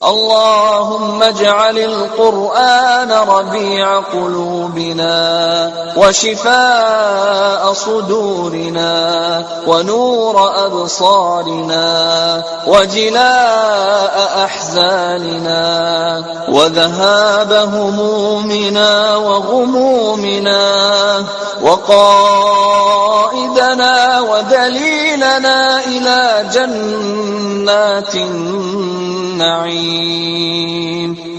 اللهم اجعل القرآن ربيع قلوبنا وشفاء صدورنا ونور أبصارنا وجلاء أحزاننا وذهاب همومنا وغمومنا وقائدنا ودليلنا إلى جنات النعيم.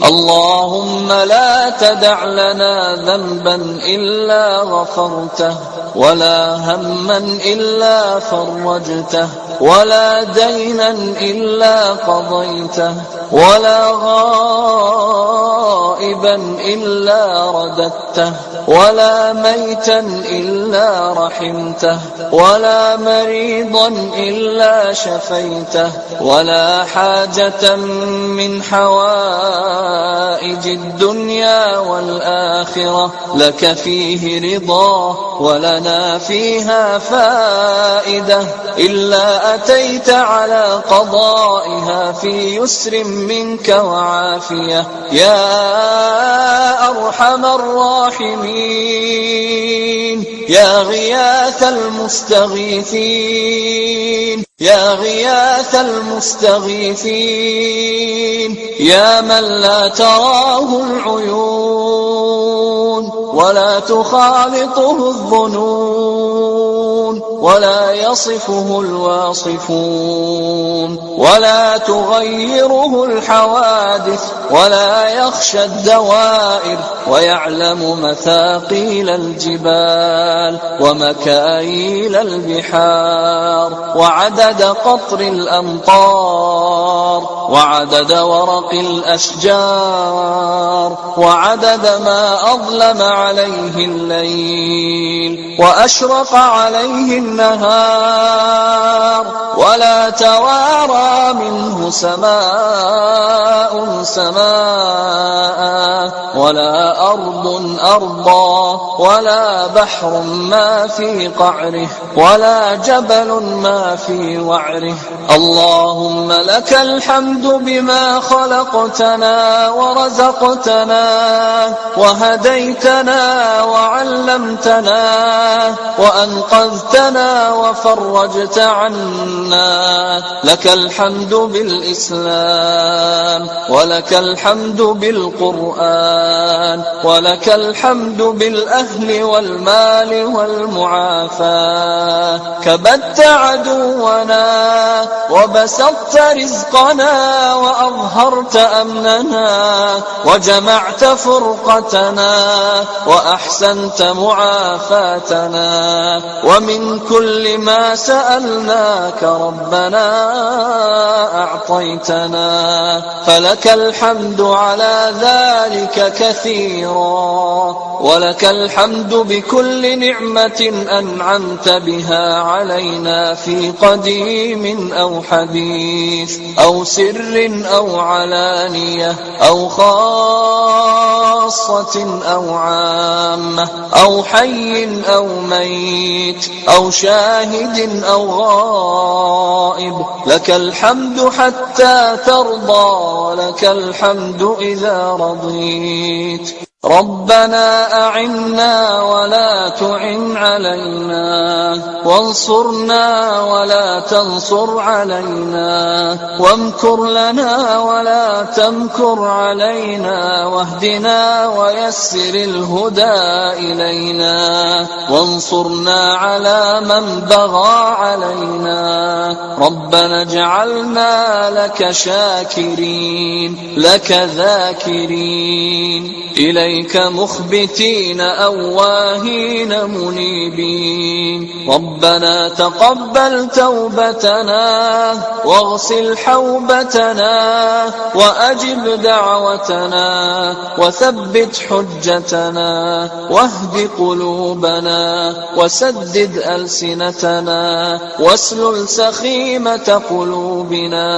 اللهم لا تدع لنا ذنبا إلا غفرته ولا هما إلا فرجته ولا دينا إلا قضيته ولا غائبا إلا رددته ولا ميتا إلا رحمته ولا مريضا إلا شفيته ولا حاجة من حوائج الدنيا والآخرة لك فيه رضا ولنا فيها فائدة إلا أتيت على قضائها في يسر منك وعافية يا أرحم الراحمين يا غياث المستغيثين يا غياث المستغيثين يا من لا تراه العيون ولا تخالطه الظنون ولا يصفه الواصفون ولا تغيره الحوادث ولا يخشى الدوائر ويعلم مثاقيل الجبال ومكاييل البحار وعدد قطر الأمطار وعدد ورق الأشجار وعدد ما أظلم عليه الليل وأشرق عليه النهار ولا توارى منه سماء ولا أرض أرضا ولا بحر ما في قعره ولا جبل ما في وعره. اللهم لك الحمد بما خلقتنا ورزقتنا وهديتنا وعلمتنا وأنقذتنا وفرجت عنا. لك الحمد بالإسلام ولك الحمد بالقرآن ولك الحمد بالأهل والمال والمعافاة. كبدت عدونا وبسطت رزقنا وأظهرت أمننا وجمعت فرقتنا وأحسنت معافاتنا. ومن كل ما سألناك ربنا أعطيتنا فلك الحمد على ذلك كثيرا. ولك الحمد بكل نعمة أنعمت بها علينا في قديم أو حديث أو سر أو علانية أو خاصة أو عامة أو حي أو ميت أو شاهد أو غائب. لك الحمد حتى ترضى ولك الحمد إذا رضيت. ربنا أعنا ولا تعن علينا وانصرنا ولا تنصر علينا وامكر لنا ولا تمكر علينا واهدنا ويسر الهدى إلينا وانصرنا على من بغى علينا. ربنا اجعلنا لك شاكرين لك ذاكرين إليك مخبتين أواهين منيبين. ربنا تقبل توبتنا واغسل حوبتنا وأجب دعوتنا وثبت حجتنا واهد قلوبنا وسدد ألسنتنا واسلل سخيمة قلوبنا.